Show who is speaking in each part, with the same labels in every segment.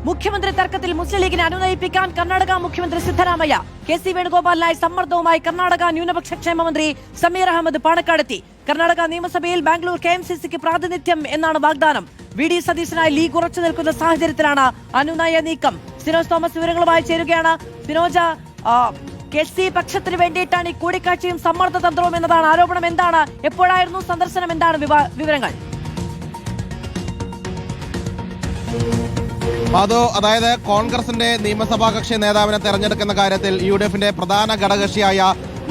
Speaker 1: മുഖ്യമന്ത്രി തർക്കത്തിൽ മുസ്ലിം ലീഗിനെ അനുനയിപ്പിക്കാൻ കർണാടക മുഖ്യമന്ത്രി സിദ്ധരാമയ്യ. കെ.സി. വേണുഗോപാലിനായി സമ്മർദ്ദവുമായി കർണാടക ന്യൂനപക്ഷ ക്ഷേമ മന്ത്രി സമീർ അഹമ്മദ് പാണക്കാടെത്തി. കർണാടക നിയമസഭയിൽ ബാംഗ്ലൂർ KMCCക്ക് പ്രാതിനിധ്യം എന്നാണ് വാഗ്ദാനം. വി.ഡി. സതീശനായി ലീഗ് ഉറച്ചു നിൽക്കുന്ന സാഹചര്യത്തിലാണ് അനുനയ നീക്കം. സിനോജ് തോമസ് വിവരങ്ങളുമായി ചേരുകയാണ്. സിനോജ, കെ.സി. പക്ഷത്തിന് വേണ്ടിയിട്ടാണ് ഈ കൂടിക്കാഴ്ചയും സമ്മർദ്ദ തന്ത്രവും എന്നതാണ് ആരോപണം. എന്താണ്, എപ്പോഴായിരുന്നു സന്ദർശനം, എന്താണ് വിവരങ്ങൾ?
Speaker 2: അതായത് കോൺഗ്രസിന്റെ നിയമസഭാ കക്ഷി നേതാവിനെ തെരഞ്ഞെടുക്കുന്ന കാര്യത്തിൽ UDFന്റെ പ്രധാന ഘടകകക്ഷിയായ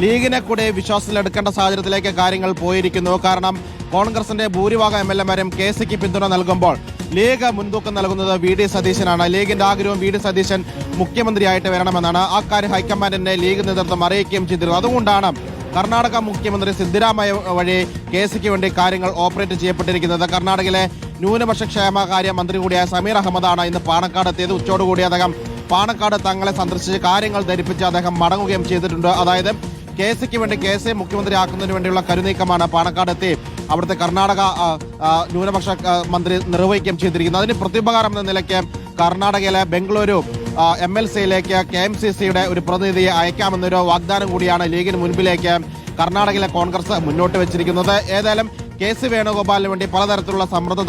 Speaker 2: ലീഗിനെ കൂടി വിശ്വാസത്തിലെടുക്കേണ്ട സാഹചര്യത്തിലേക്ക് കാര്യങ്ങൾ പോയിരിക്കുന്നു. കാരണം കോൺഗ്രസിന്റെ ഭൂരിഭാഗം MLA-മാരും KCക്ക് പിന്തുണ നൽകുമ്പോൾ ലീഗ് മുൻതൂക്കം നൽകുന്നത് വി.ഡി. സതീശനാണ്. ലീഗിന്റെ ആഗ്രഹം വി.ഡി. സതീശൻ മുഖ്യമന്ത്രിയായിട്ട് വരണമെന്നാണ്. ആ കാര്യം ഹൈക്കമാൻഡിനെ ലീഗ് നേതൃത്വം അറിയിക്കുകയും ചെയ്തിരുന്നു. അതുകൊണ്ടാണ് കർണാടക മുഖ്യമന്ത്രി സിദ്ധരാമയ്യ വഴി KCക്ക് വേണ്ടി കാര്യങ്ങൾ ഓപ്പറേറ്റ് ചെയ്യപ്പെട്ടിരിക്കുന്നത്. കർണാടകയിലെ ന്യൂനപക്ഷ ക്ഷേമകാര്യ മന്ത്രി കൂടിയായ സമീർ അഹമ്മദാണ് ഇന്ന് പാണക്കാട് എത്തിയത്. ഉച്ചയോടുകൂടി അദ്ദേഹം പാണക്കാട് തങ്ങളെ സന്ദർശിച്ച് കാര്യങ്ങൾ ധരിപ്പിച്ച് അദ്ദേഹം മടങ്ങുകയും ചെയ്തിട്ടുണ്ട്. അതായത് KCക്ക് വേണ്ടി KC മുഖ്യമന്ത്രിയാക്കുന്നതിന് വേണ്ടിയുള്ള കരുനീക്കമാണ് പാണക്കാട് എത്തി അവിടുത്തെ കർണാടക ന്യൂനപക്ഷ മന്ത്രി നിർവഹിക്കുകയും ചെയ്തിരിക്കുന്നത്. അതിന് പ്രത്യുപകാരം എന്ന നിലയ്ക്ക് കർണാടകയിലെ ബംഗളൂരു MLCയിലേക്ക് KMCCയുടെ ഒരു പ്രതിനിധിയെ അയക്കാമെന്നൊരു വാഗ്ദാനം കൂടിയാണ് ലീഗിന് മുൻപിലേക്ക് കർണാടകയിലെ കോൺഗ്രസ് മുന്നോട്ട് വെച്ചിരിക്കുന്നത്. ഏതായാലും കെ.സി. വേണുഗോപാലിന് വേണ്ടി പലതരത്തിലുള്ള സമ്മർദ്ദ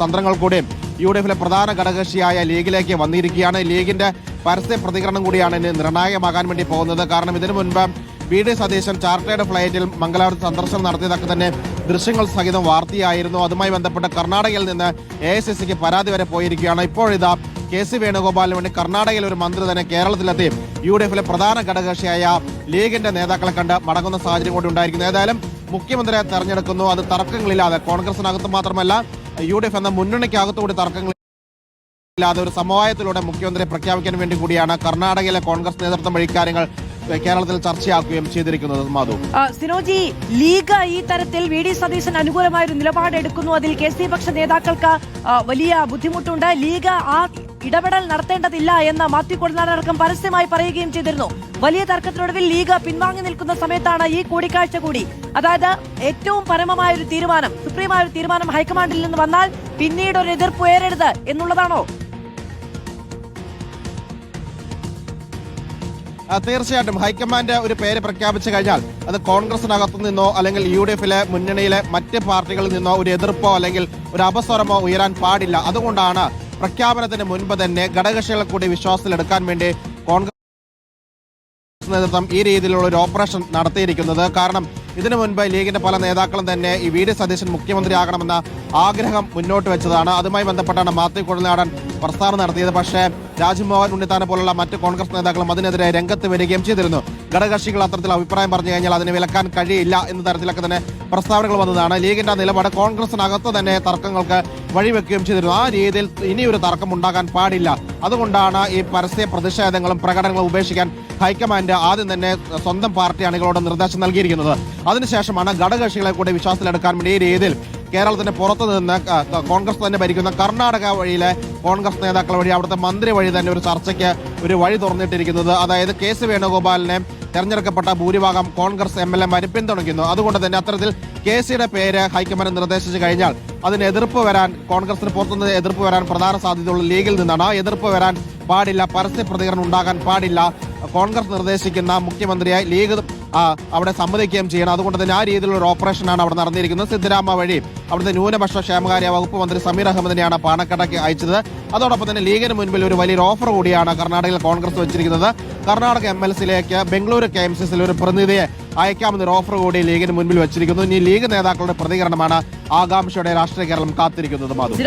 Speaker 2: തന്ത്രങ്ങൾ കൂടി UDFിലെ പ്രധാന ഘടകകക്ഷിയായ ലീഗിലേക്ക് വന്നിരിക്കുകയാണ്. ലീഗിന്റെ പരസ്യ പ്രതികരണം കൂടിയാണ് ഇനി നിർണായകമാകാൻ വേണ്ടി പോകുന്നത്. കാരണം ഇതിനു മുൻപ് വി.ഡി. സതീശൻ ചാർട്ടേഡ് ഫ്ലൈറ്റിൽ മംഗലാപുരത്ത് സന്ദർശനം നടത്തിയതൊക്കെ തന്നെ ദൃശ്യങ്ങൾ സഹിതം വാർത്തയായിരുന്നു. അതുമായി ബന്ധപ്പെട്ട് കർണാടകയിൽ നിന്ന് AICCക്ക് പരാതി വരെ പോയിരിക്കുകയാണ്. ഇപ്പോഴിതാ കെ.സി. വേണുഗോപാലിന് വേണ്ടി കർണാടകയിൽ ഒരു മന്ത്രി തന്നെ കേരളത്തിലെത്തി UDFിലെ പ്രധാന ഘടകകക്ഷിയായ ലീഗിന്റെ നേതാക്കളെ കണ്ട് മടങ്ങുന്ന സാഹചര്യം കൂടി ഉണ്ടായിരിക്കുന്നു. ഏതായാലും മുഖ്യമന്ത്രിയെ തെരഞ്ഞെടുക്കുന്നു. അത് തർക്കങ്ങളില്ലാതെ, കോൺഗ്രസിനകത്ത് മാത്രമല്ല UDF എന്ന മുന്നണിക്കകത്തുകൂടി തർക്കങ്ങളില്ലാതെ ഒരു സമവായത്തിലൂടെ മുഖ്യമന്ത്രിയെ പ്രഖ്യാപിക്കാൻ വേണ്ടി കൂടിയാണ് കർണാടകയിലെ കോൺഗ്രസ് നേതൃത്വം വഴി കാര്യങ്ങൾ കേരളത്തിൽ ചർച്ചയാക്കുകയും ചെയ്തിരിക്കുന്നത്. മാധു,
Speaker 1: സിനോജി, ലീഗ് ഈ തരത്തിൽ വി.ഡി. സതീശൻ അനുകൂലമായ ഒരു നിലപാടെടുക്കുന്നു. അതിൽ KC പക്ഷ നേതാക്കൾക്ക് വലിയ ബുദ്ധിമുട്ടുണ്ട്. ലീഗ് ആ ഇടപെടൽ നടത്തേണ്ടതില്ല എന്ന് മാത്യു കൊടനാടക്കം പരസ്യമായി പറയുകയും ചെയ്തിരുന്നു. വലിയ തർക്കത്തിനൊടുവിൽ ലീഗ് പിൻവാങ്ങി നിൽക്കുന്ന സമയത്താണ് ഈ കൂടിക്കാഴ്ച കൂടി. അതായത് ഏറ്റവും പരമമായ ഒരു തീരുമാനം, സുപ്രീമായ ഒരു തീരുമാനം ഹൈക്കമാൻഡിൽ നിന്ന് വന്നാൽ പിന്നീട് ഒരു എതിർപ്പ് ഉയരരുത് എന്നുള്ളതാണോ?
Speaker 2: തീർച്ചയായിട്ടും ഹൈക്കമാൻഡ് ഒരു പേര് പ്രഖ്യാപിച്ചു കഴിഞ്ഞാൽ അത് കോൺഗ്രസിനകത്തു നിന്നോ അല്ലെങ്കിൽ UDFിലെ മുന്നണിയിലെ മറ്റ് പാർട്ടികളിൽ നിന്നോ ഒരു എതിർപ്പോ അല്ലെങ്കിൽ ഒരു അപസ്വരമോ ഉയരാൻ പാടില്ല. അതുകൊണ്ടാണ് പ്രഖ്യാപനത്തിന് മുൻപ് തന്നെ ഘടകകക്ഷികളെ കൂടി വിശ്വാസത്തിലെടുക്കാൻ വേണ്ടി കോൺഗ്രസ് നേതൃത്വം ഈ രീതിയിലുള്ള ഒരു ഓപ്പറേഷൻ നടത്തിയിരിക്കുന്നത്. കാരണം ഇതിനു മുൻപ് ലീഗിന്റെ പല നേതാക്കളും തന്നെ ഈ വി.ഡി. സതീശൻ മുഖ്യമന്ത്രിയാകണമെന്ന ആഗ്രഹം മുന്നോട്ട് വെച്ചതാണ്. അതുമായി ബന്ധപ്പെട്ടാണ് മാത്യു കൊടനാടൻ പ്രസ്താവന നടത്തിയത്. പക്ഷേ രാജ്മോഹൻ ഉണ്ണിത്താനെ പോലുള്ള മറ്റ് കോൺഗ്രസ് നേതാക്കളും അതിനെതിരെ രംഗത്ത് വരികയും ചെയ്തിരുന്നു. ഘടകകക്ഷികൾ അത്തരത്തിൽ അഭിപ്രായം പറഞ്ഞു കഴിഞ്ഞാൽ അതിനെ വിലക്കാൻ കഴിയില്ല എന്ന തരത്തിലൊക്കെ തന്നെ പ്രസ്താവനകൾ വന്നതാണ്. ലീഗിന്റെ നിലപാട് കോൺഗ്രസിനകത്ത് തന്നെ തർക്കങ്ങൾക്ക് വഴിവെക്കുകയും ചെയ്തിരുന്നു. ആ രീതിയിൽ ഇനിയൊരു തർക്കം ഉണ്ടാകാൻ പാടില്ല. അതുകൊണ്ടാണ് ഈ പരസ്യ പ്രതിഷേധങ്ങളും പ്രകടനങ്ങളും ഉപേക്ഷിക്കാൻ ഹൈക്കമാൻഡ് ആദ്യം തന്നെ സ്വന്തം പാർട്ടി അണികളോട് നിർദ്ദേശം നൽകിയിരിക്കുന്നത്. അതിനുശേഷമാണ് ഘടകകക്ഷികളെ കൂടി വിശ്വാസത്തിലെടുക്കാൻ വേണ്ടി ഈ രീതിയിൽ കേരളത്തിന് പുറത്തു നിന്ന് കോൺഗ്രസ് തന്നെ ഭരിക്കുന്ന കർണാടക വഴിയിലെ കോൺഗ്രസ് നേതാക്കൾ വഴി അവിടുത്തെ മന്ത്രി വഴി തന്നെ ഒരു ചർച്ചയ്ക്ക് ഒരു വഴി തുറന്നിട്ടിരിക്കുന്നത്. അതായത് കെ.സി. വേണുഗോപാലിനെ തെരഞ്ഞെടുക്കപ്പെട്ട ഭൂരിഭാഗം കോൺഗ്രസ് MLA-മാരും പിന്തുണയ്ക്കുന്നു. അതുകൊണ്ട് തന്നെ അത്തരത്തിൽ KCയുടെ പേര് ഹൈക്കമാൻഡ് നിർദ്ദേശിച്ചു കഴിഞ്ഞാൽ അതിന് എതിർപ്പ് വരാൻ, കോൺഗ്രസിന് പുറത്തുനിന്ന് എതിർപ്പ് വരാൻ പ്രധാന സാധ്യതയുള്ള ലീഗിൽ നിന്നാണ്. ആ എതിർപ്പ് വരാൻ പാടില്ല, പരസ്യ പ്രതികരണം ഉണ്ടാകാൻ പാടില്ല. കോൺഗ്രസ് നിർദ്ദേശിക്കുന്ന മുഖ്യമന്ത്രിയായി ലീഗ് അവിടെ സമ്മതിക്കുകയും ചെയ്യണം. അതുകൊണ്ട് തന്നെ ആ രീതിയിലുള്ള ഒരു ഓപ്പറേഷനാണ് അവിടെ നടന്നിരിക്കുന്നത്. സിദ്ധരാമ വഴി അവിടുത്തെ ന്യൂനപക്ഷ ക്ഷേമകാര്യ വകുപ്പ് മന്ത്രി സമീർ അഹമ്മദിനെയാണ് പാണക്കാടേക്ക് അയച്ചത്. അതോടൊപ്പം തന്നെ ലീഗിന് മുൻപിൽ ഒരു വലിയൊരു ഓഫർ കൂടിയാണ് കർണാടകയിൽ കോൺഗ്രസ് വെച്ചിരിക്കുന്നത്. കർണാടക MLCയിലേക്ക് ബംഗളൂരു KMCCയിൽ ഒരു പ്രതിനിധിയെ അയക്കാമെന്നൊരു ഓഫർ കൂടി ലീഗിന് മുൻപിൽ വെച്ചിരിക്കുന്നു. ഇനി ലീഗ് നേതാക്കളുടെ പ്രതികരണമാണ് ആകാംക്ഷയുടെ രാഷ്ട്രീയ കേരളം കാത്തിരിക്കുന്നത്. മാധു.